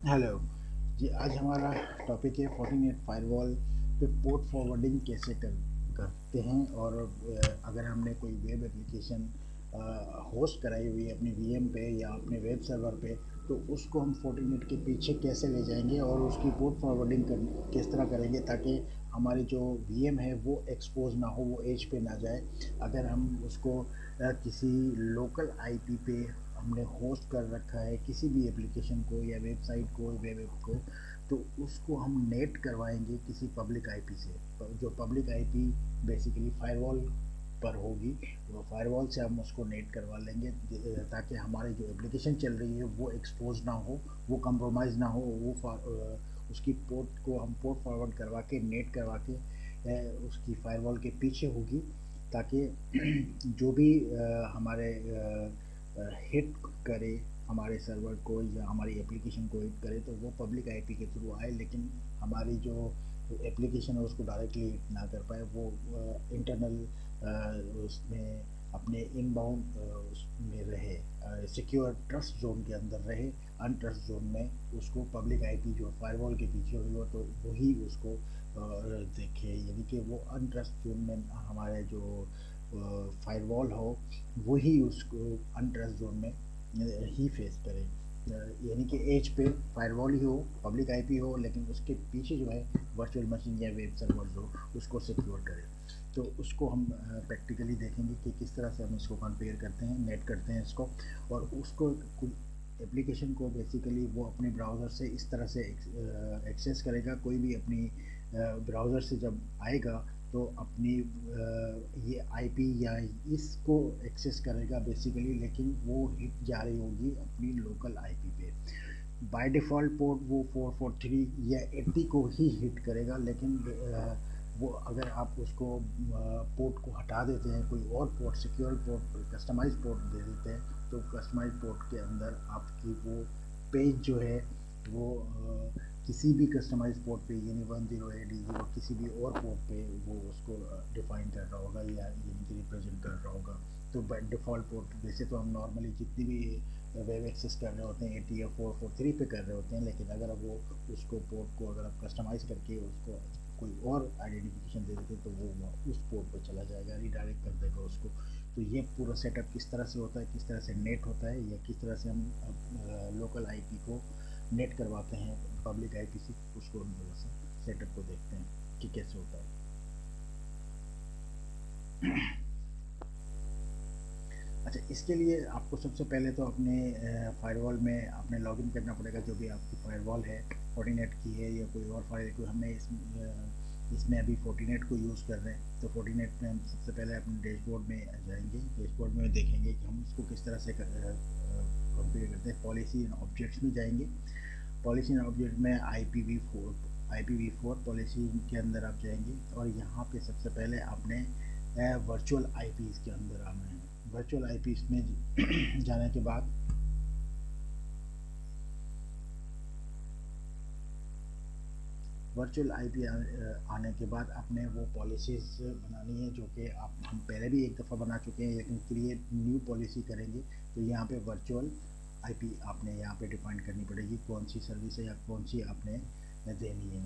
Hello जी। आज हमारा topic है फोर्टिनेट फायरवॉल पे पोर्ट फॉरवर्डिंग कैसे करते हैं। और अगर हमने कोई वेब एप्लीकेशन होस्ट कराई हुई है अपनी वीएम पे या अपने वेब सर्वर पे, तो उसको हम फोर्टिनेट के पीछे कैसे ले जाएंगे और उसकी पोर्ट फॉरवर्डिंग किस तरह करेंगे ताकि हमारी जो वीएम है वो एक्सपोज ना हो, वो एज पे ना जाए। अगर हम उसको किसी लोकल आईपी पे हमने होस्ट कर रखा है किसी भी एप्लीकेशन को या वेबसाइट को, वेब ऐप को, तो उसको हम नेट करवाएंगे किसी पब्लिक आईपी से। जो पब्लिक आईपी बेसिकली फायरवॉल पर होगी, वो फायरवॉल से हम उसको नेट करवा लेंगे ताकि हमारी जो एप्लीकेशन चल रही है वो एक्सपोज ना हो, वो कंप्रोमाइज़ ना हो। उसकी पोर्ट को हम पोर्ट फॉरवर्ड करवा के नेट करवा के उसकी फायरवॉल के पीछे होगी, ताकि जो भी हमारे हिट करे हमारे सर्वर को या हमारी एप्लीकेशन को हिट करे तो वो पब्लिक आईपी के थ्रू आए, लेकिन हमारी जो एप्लीकेशन है उसको डायरेक्टली हिट ना कर पाए। वो इंटरनल उसमें अपने इनबाउंड उसमें रहे, सिक्योर ट्रस्ट जोन के अंदर रहे। अनट्रस्ट जोन में उसको पब्लिक आईपी जो फायरवॉल के पीछे हुई हो तो वही उसको देखे, यानी कि वो अनट्रस्ट जोन में हमारे जो फायरवॉल हो वही उसको अनट्रस्ट जोन में ही फेस करे। यानी कि एज पे फायरवॉल ही हो, पब्लिक आईपी हो, लेकिन उसके पीछे जो है वर्चुअल मशीन या वेब सर्वर जो उसको सिक्योर करे। तो उसको हम प्रैक्टिकली देखेंगे कि किस तरह से हम इसको कंपेयर करते हैं, नेट करते हैं इसको। और उसको एप्लीकेशन को बेसिकली वो अपने ब्राउज़र से इस तरह से एक्सेस करेगा। कोई भी अपनी ब्राउज़र से जब आएगा तो अपनी ये आईपी या इसको एक्सेस करेगा बेसिकली, लेकिन वो हिट जा रही होगी अपनी लोकल आईपी पे। बाय डिफ़ॉल्ट पोर्ट वो 443 या 80 को ही हिट करेगा, लेकिन वो अगर आप उसको पोर्ट को हटा देते हैं, कोई और port, secure port, customise port दे देते हैं, तो कस्टमाइज पोर्ट के अंदर आपकी वो पेज जो है वो किसी भी कस्टमाइज पोर्ट पे, यानी 1080 किसी भी और पोर्ट पे वो उसको डिफाइन कर रहा होगा या यानी कि रिप्रेजेंट कर रहा होगा। तो बाय डिफ़ॉल्ट पोर्ट, वैसे तो हम नॉर्मली जितनी भी वेब एक्सेस कर रहे होते हैं 80 या 443 पे कर रहे होते हैं, लेकिन अगर वो उसको पोर्ट को अगर आप कस्टमाइज़ करके उसको कोई और आइडेंटिफिकेशन दे देते तो वो उस पोर्ट पर चला जाएगा, रिडायरेक्ट कर देगा उसको। तो ये पूरा सेटअप किस तरह से होता है, किस तरह से नेट होता है, या किस तरह से हम लोकल आईपी को नेट करवाते हैं पब्लिक आईपी से, उसको हम थोड़ा सा सेटअप को देखते हैं कि कैसे होता है। अच्छा, इसके लिए आपको सबसे पहले तो अपने फायरवॉल में अपने लॉगिन करना पड़ेगा। जो भी आपकी फायरवॉल है फोर्टिनेट की है या कोई और फायर को, हमने इसमें अभी फोर्टिनेट को यूज़ कर रहे हैं, तो फोर्टिनेट में हम सबसे पहले अपने डैशबोर्ड में जाएंगे। डैशबोर्ड में देखेंगे कि हम इसको किस तरह से कॉन्फ़िगर करते हैं। पॉलिसी एंड ऑब्जेक्ट्स में जाएंगे। पॉलिसी एंड ऑब्जेक्ट में IPv4 पॉलिसी के अंदर आप जाएंगे और यहाँ पे सबसे पहले आपने वर्चुअल आईपीज़ के अंदर आना है। वर्चुअल आईपीज़ में जाने के बाद वर्चुअल आईपी आने के बाद आपने वो पॉलिसीज़ बनानी है, जो कि आप हम पहले भी एक दफ़ा बना चुके हैं, लेकिन क्रिएट न्यू पॉलिसी करेंगे तो यहाँ पे वर्चुअल आईपी आपने यहाँ पे डिफाइन करनी पड़ेगी, कौन सी सर्विस है या कौन सी आपने देनी है।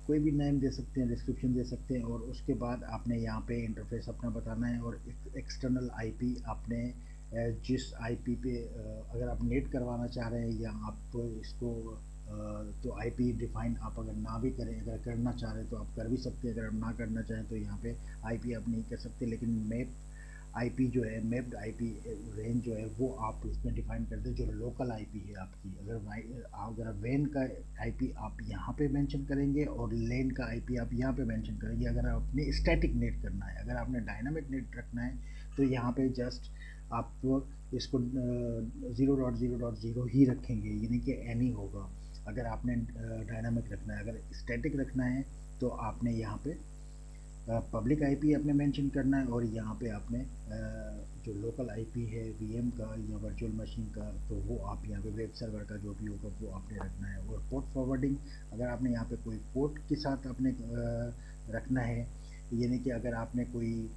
कोई भी नेम दे सकते हैं, डिस्क्रिप्शन दे सकते हैं, और उसके बाद आपने यहाँ पे इंटरफेस अपना बताना है। और एक्सटर्नल आईपी आपने जिस आईपी पे अगर आप नेट करवाना चाह रहे हैं या आप इसको तो आईपी डिफाइन आप अगर ना भी करें, अगर करना चाह रहे हैं तो आप कर भी सकते हैं। अगर आप ना करना चाहें तो यहाँ पे आईपी आप नहीं कर सकते, लेकिन मैप आईपी जो है, मैप्ड आईपी रेंज जो है वो आप इसमें डिफाइन कर दें, जो लोकल आईपी है आपकी। अगर वैन का आईपी आप यहाँ पे मेंशन करेंगे और लेन का आईपी आप यहाँ पे मेंशन करेंगे। अगर आपने स्टैटिक नेट करना है, अगर आपने डायनामिक नेट रखना है, तो यहाँ पे जस्ट आप इसको 0.0.0 ही रखेंगे, यानी कि एनी होगा। अगर आपने डायनामिक रखना है, अगर स्टैटिक रखना है तो आपने यहाँ पे पब्लिक आईपी आपने मेंशन करना है, और यहाँ पे आपने जो लोकल आईपी है वीएम का या वर्चुअल मशीन का, तो वो आप यहाँ पे वेब सर्वर का जो भी होगा वो आपने रखना है। और पोर्ट फॉरवर्डिंग, अगर आपने यहाँ पे कोई पोर्ट के साथ आपने रखना है, यानी कि अगर आपने कोई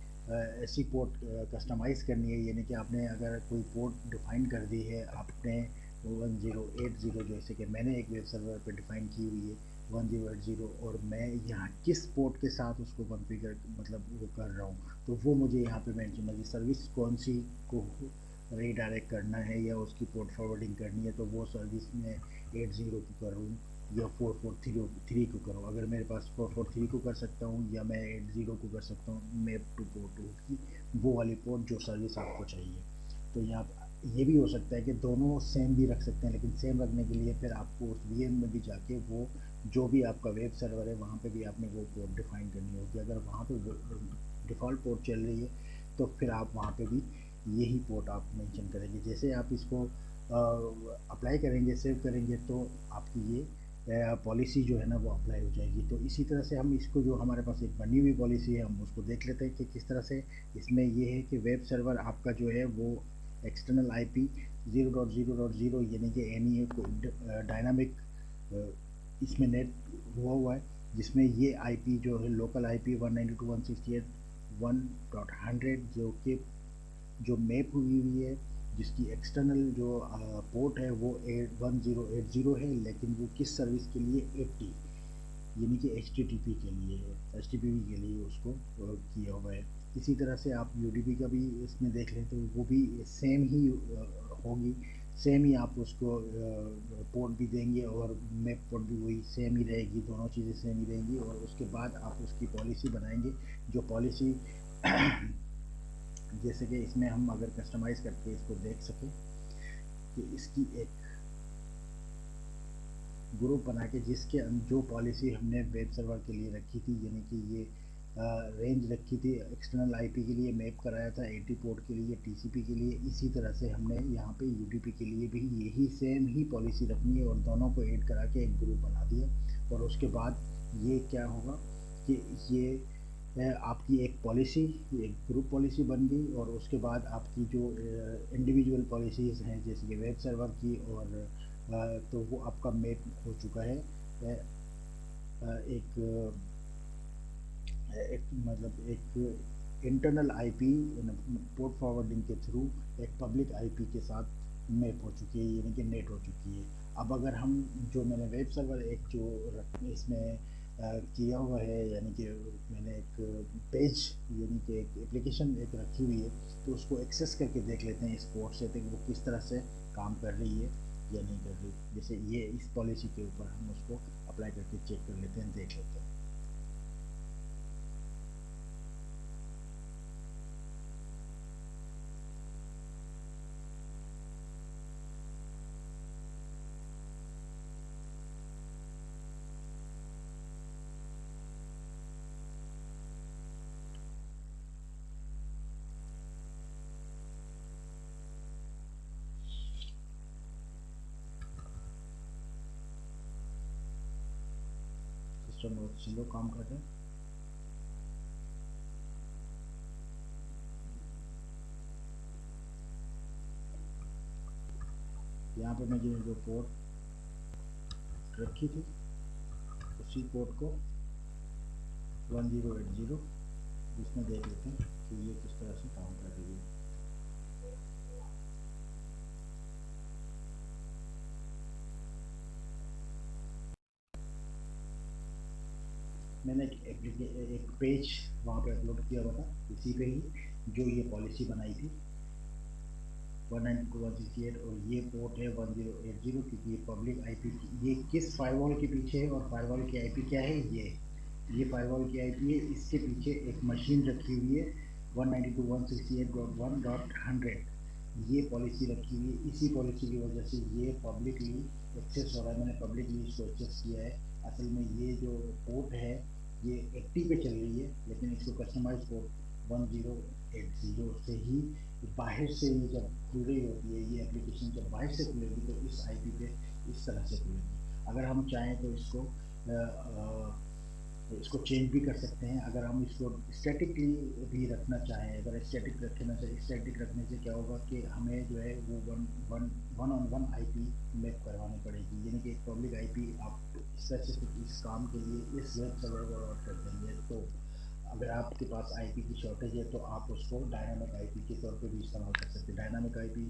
ऐसी पोर्ट कस्टमाइज़ करनी है, यानी कि आपने अगर कोई पोर्ट डिफ़ाइन कर दी है आपने 1080, जैसे कि मैंने एक वेब सर्वर पे डिफ़ाइन की हुई है 1080, और मैं यहाँ किस पोर्ट के साथ उसको कॉन्फ़िगर मतलब वो कर रहा हूँ, तो वो मुझे यहाँ पे मेंशन है। सर्विस कौन सी को रीडायरेक्ट करना है या उसकी पोर्ट फॉरवर्डिंग करनी है, तो वो सर्विस में 80 को करूँ या 443 को करूँ। अगर मेरे पास 443 को कर सकता हूँ या मैं 80 को कर सकता हूँ, मैप टू पोर्ट की वो वाली पोर्ट जो सर्विस आपको चाहिए। तो यहाँ ये भी हो सकता है कि दोनों सेम भी रख सकते हैं, लेकिन सेम रखने के लिए फिर आपको उस वीएम में भी जाके वो जो भी आपका वेब सर्वर है वहाँ पे भी आपने वो पोर्ट डिफाइन करनी होगी। अगर वहाँ पे डिफ़ॉल्ट पोर्ट चल रही है तो फिर आप वहाँ पे भी यही पोर्ट आप मेंशन करेंगे। जैसे आप इसको अप्लाई करेंगे, सेव करेंगे, तो आपकी ये पॉलिसी जो है ना वो अप्लाई हो जाएगी। तो इसी तरह से हम इसको, जो हमारे पास एक बनी हुई पॉलिसी है, हम उसको देख लेते हैं कि किस तरह से। इसमें ये है कि वेब सर्वर आपका जो है वो एक्सटर्नल आईपी 0.0.0 यानी कि एनी एक डायनामिक इसमें नेट हुआ है, जिसमें ये आईपी जो है लोकल आईपी 192.168.1.100 जो मैप हुई हुई है, जिसकी एक्सटर्नल जो पोर्ट है वो 1080 है, लेकिन वो किस सर्विस के लिए 80 यानी कि एच के लिए के लिए उसको किया हुआ है। इसी तरह से आप यूडीपी का भी इसमें देख लें तो वो भी सेम ही होगी, सेम ही आप उसको पोर्ट भी देंगे और मैप पोर्ट भी वही सेम ही रहेगी, दोनों चीज़ें सेम ही रहेंगी। और उसके बाद आप उसकी पॉलिसी बनाएंगे, जो पॉलिसी जैसे कि इसमें हम अगर कस्टमाइज़ करके इसको देख सकें कि इसकी एक ग्रुप बना के जिसके जो पॉलिसी हमने वेब सर्वर के लिए रखी थी, यानी कि ये रेंज रखी थी एक्सटर्नल आईपी के लिए, मैप कराया था 80 पोर्ट के लिए, टीसीपी के लिए, इसी तरह से हमने यहाँ पे यूडीपी के लिए भी यही सेम ही पॉलिसी रखनी है और दोनों को ऐड करा के एक ग्रुप बना दिया। और उसके बाद ये क्या होगा कि ये आपकी एक पॉलिसी, एक ग्रुप पॉलिसी बन गई, और उसके बाद आपकी जो इंडिविजुअल पॉलिसीज़ हैं जैसे कि वेब सर्वर की, और तो वो आपका मैप हो चुका है एक एक मतलब एक इंटरनल आईपी पोर्ट फॉरवर्डिंग के थ्रू एक पब्लिक आईपी के साथ मैप हो चुकी है, यानी कि नेट हो चुकी है। अब अगर हम जो मैंने वेब सर्वर एक जो इसमें किया हुआ है, यानी कि मैंने एक पेज यानी कि एक एप्लीकेशन एक रखी हुई है, तो उसको एक्सेस करके देख लेते हैं इस पोर्ट से तो वो किस तरह से काम कर रही है या नहीं कर रही। जैसे ये इस पॉलिसी के ऊपर हम उसको अप्लाई करके चेक कर लेते हैं, देख लेते हैं। सिस्टम बहुत स्लो काम कर रहे हैं। यहाँ पे मैं जो पोर्ट रखी थी उसी पोर्ट को 1080 इसमें देख लेते हैं कि ये किस तरह से काम कर रही है। मैंने एक पेज वहाँ पे अपलोड किया हुआ था, इसी पे ही जो ये पॉलिसी बनाई थी 192.168, और ये पोर्ट है 1080 क्योंकि ये पब्लिक आईपी ये किस फायरवॉल के पीछे है, और फायरवॉल की आईपी क्या है, ये फायरवॉल की आईपी है। इसके पीछे एक मशीन रखी हुई है 192.168.1.100 ये पॉलिसी रखी हुई है। इसी पॉलिसी की वजह से ये पब्लिकली एक्सेस हो रहा है, मैंने पब्लिकली इसको एक्सेस किया है। असल में ये जो पोर्ट है ये 80 पे चल रही है, लेकिन इसको कस्टमाइज पोर्ट 1080 से ही बाहर से ये जब खुल रही होती है, ये एप्लीकेशन जब बाहर से खुलेगी तो इस आईपी पे इस तरह से खुलेगी। अगर हम चाहें तो इसको चेंज भी कर सकते हैं। अगर हम इसको स्टैटिकली भी रखना चाहें, अगर स्टैटिक रखना चाहिए, स्टैटिक रखने से क्या होगा कि हमें जो है वो one on one IP map करवानी पड़ेगी, यानी कि एक पब्लिक आईपी आप स्पेसिफिक इस काम के लिए इस वेब सर्वर को अलॉट कर देंगे, तो अगर आपके पास आईपी की शॉर्टेज है तो आप उसको डायनामिक आईपी के तौर पे भी इस्तेमाल कर सकते हैं। डायनामिक आईपी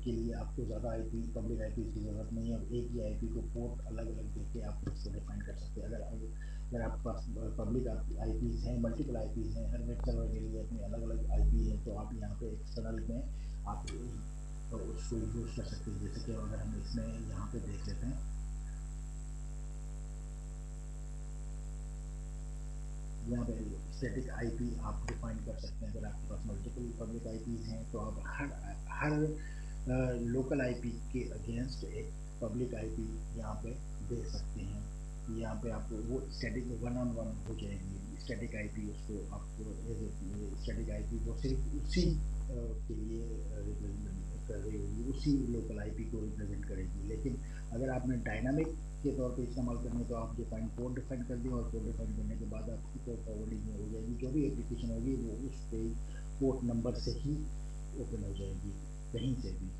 के लिए आपको ज़्यादा आईपी पब्लिक आईपी की ज़रूरत नहीं है, और एक ही आईपी को पोर्ट अलग अलग देके आप उसको डिफाइन कर सकते हैं। अगर आपके पास पब्लिक आईपीज़ हैं, मल्टीपल आईपीज़ हैं, हर वेब सर्वर के लिए अपनी अलग अलग आईपी है, तो आप यहाँ पे एक्सटर्नल में आप उसको यूज़ कर सकते हैं। जैसे कि अगर हम इसमें यहाँ पे देख लेते हैं, यहाँ पे स्टैटिक आईपी आप डिफाइन कर सकते हैं। अगर आपके पास मल्टीपल पब्लिक आईपीज़ हैं तो आप हर लोकल आईपी के अगेंस्ट एक पब्लिक आईपी यहाँ पे दे सकते हैं। यहाँ पे आपको वो स्टैटिक वन ऑन वन हो जाएगी स्टैटिक आईपी, उसको आपको एज ए स्टैटिक आईपी वो सिर्फ उसी के लिए रिप्रेजेंट कर रही होगी, उसी लोकल आईपी को रिप्रेजेंट करेगी। लेकिन अगर आपने डायनामिक के तौर पे इस्तेमाल करने, तो आप डिफाइन पोर्ट डिफाइन कर दिए, और पोर्ट डिफाइन करने के बाद आपकी पोर्ट फॉरवर्डिंग हो जाएगी। जो भी एप्लीकेशन होगी वो उस पे पोर्ट नंबर से ही ओपन हो जाएगी, कहीं से भी।